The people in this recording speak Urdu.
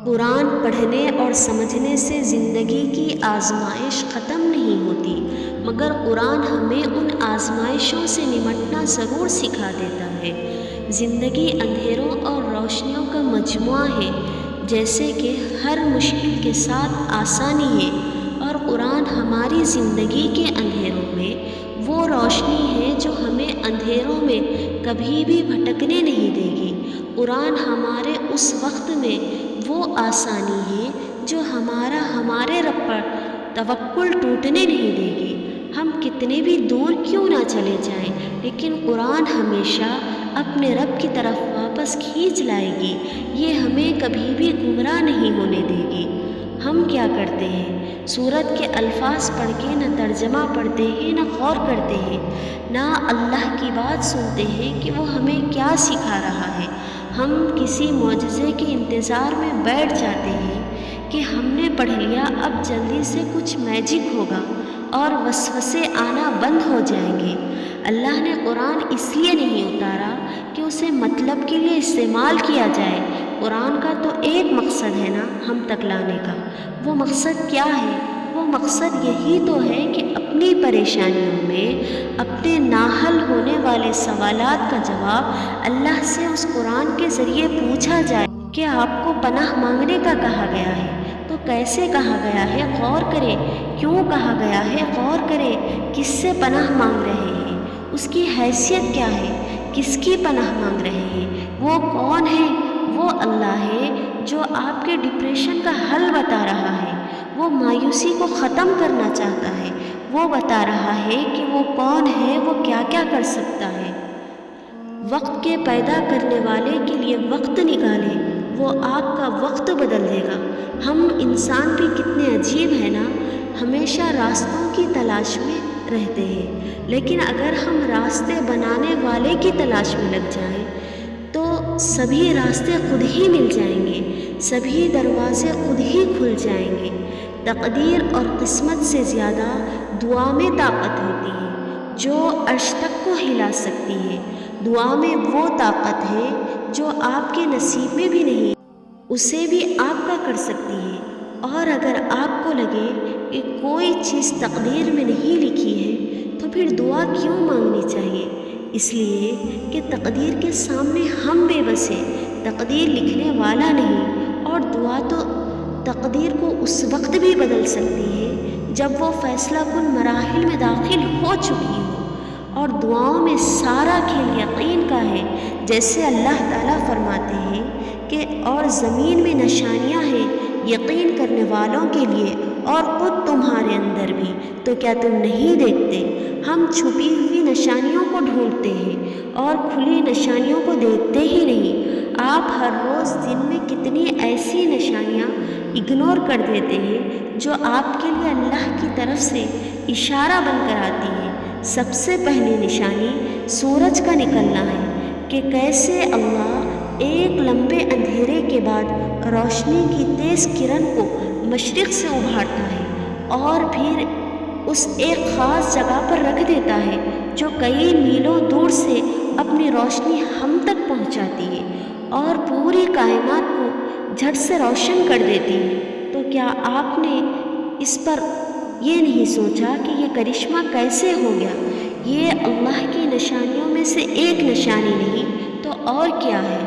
قرآن پڑھنے اور سمجھنے سے زندگی کی آزمائش ختم نہیں ہوتی، مگر قرآن ہمیں ان آزمائشوں سے نمٹنا ضرور سکھا دیتا ہے۔ زندگی اندھیروں اور روشنیوں کا مجموعہ ہے، جیسے کہ ہر مشکل کے ساتھ آسانی ہے، اور قرآن ہماری زندگی کے اندھیروں میں وہ روشنی ہے جو ہمیں اندھیروں میں کبھی بھی بھٹکنے نہیں دے گی۔ قرآن ہمارے اس وقت میں وہ آسانی ہے جو ہمارے رب پر توکل ٹوٹنے نہیں دے گی۔ ہم کتنے بھی دور کیوں نہ چلے جائیں، لیکن قرآن ہمیشہ اپنے رب کی طرف واپس کھینچ لائے گی۔ یہ ہمیں کبھی بھی گمراہ نہیں ہونے دے گی۔ ہم کیا کرتے ہیں؟ سورت کے الفاظ پڑھ کے نہ ترجمہ پڑھتے ہیں، نہ غور کرتے ہیں، نہ اللہ کی بات سنتے ہیں کہ وہ ہمیں کیا سکھا رہا ہے۔ ہم کسی معجزے کے انتظار میں بیٹھ جاتے ہیں کہ ہم نے پڑھ لیا، اب جلدی سے کچھ میجک ہوگا اور وسوسے آنا بند ہو جائیں گے۔ اللہ نے قرآن اس لیے نہیں اتارا کہ اسے مطلب کے لیے استعمال کیا جائے۔ قرآن کا تو ایک مقصد ہے نا ہم تک لانے کا۔ وہ مقصد کیا ہے؟ وہ مقصد یہی تو ہے کہ اپنی پریشانیوں میں اپنے ناحل ہونے والے سوالات کا جواب اللہ سے اس قرآن کے ذریعے پوچھا جائے۔ کہ آپ کو پناہ مانگنے کا کہا گیا ہے تو کیسے کہا گیا ہے؟ غور کریں۔ کیوں کہا گیا ہے؟ غور کریں۔ کس سے پناہ مانگ رہے ہیں؟ اس کی حیثیت کیا ہے؟ کس کی پناہ مانگ رہے ہیں؟ وہ کون ہے؟ وہ اللہ ہے جو آپ کے ڈپریشن کا حل بتا رہا ہے۔ وہ مایوسی کو ختم کرنا چاہتا ہے۔ وہ بتا رہا ہے کہ وہ کون ہے، وہ کیا کیا کر سکتا ہے۔ وقت کے پیدا کرنے والے کے لیے وقت نکالیں، وہ آپ کا وقت بدل دے گا۔ ہم انسان بھی کتنے عجیب ہیں نا، ہمیشہ راستوں کی تلاش میں رہتے ہیں، لیکن اگر ہم راستے بنانے والے کی تلاش میں لگ جائیں تو سبھی راستے خود ہی مل جائیں گے، سبھی دروازے خود ہی کھل جائیں گے۔ تقدیر اور قسمت سے زیادہ دعا میں طاقت ہوتی ہے جو عرش تک کو ہلا سکتی ہے۔ دعا میں وہ طاقت ہے جو آپ کے نصیب میں بھی نہیں، اسے بھی آپ کا کر سکتی ہے۔ اور اگر آپ کو لگے کہ کوئی چیز تقدیر میں نہیں لکھی ہے تو پھر دعا کیوں مانگنی چاہیے؟ اس لیے کہ تقدیر کے سامنے ہم بے بس ہیں، تقدیر لکھنے والا نہیں۔ اور دعا تو تقدیر کو اس وقت بھی بدل سکتی ہے جب وہ فیصلہ کن مراحل میں داخل ہو چکی ہو۔ اور دعاؤں میں سارا کھیل یقین کا ہے، جیسے اللہ تعالیٰ فرماتے ہیں کہ اور زمین میں نشانیاں ہیں یقین کرنے والوں کے لیے، اور خود تمہارے اندر بھی، تو کیا تم نہیں دیکھتے؟ ہم چھپی ہوئی نشانیوں کو ڈھونڈتے ہیں اور کھلی نشانیوں کو دیکھتے ہی نہیں۔ آپ ہر روز دن میں کتنی ایسی نشانیاں اگنور کر دیتے ہیں جو آپ کے لیے اللہ کی طرف سے اشارہ بن کر آتی ہیں۔ سب سے پہلی نشانی سورج کا نکلنا ہے کہ کیسے اللہ ایک لمبے اندھیرے کے بعد روشنی کی تیز کرن کو مشرق سے ابھارتا ہے اور پھر اس ایک خاص جگہ پر رکھ دیتا ہے جو کئی میلوں دور سے اپنی روشنی ہم تک پہنچاتی ہے اور پوری کائنات کو جھٹ سے روشن کر دیتی ہے۔ تو کیا آپ نے اس پر یہ نہیں سوچا کہ یہ کرشمہ کیسے ہو گیا؟ یہ اللہ کی نشانیوں میں سے ایک نشانی نہیں تو اور کیا ہے؟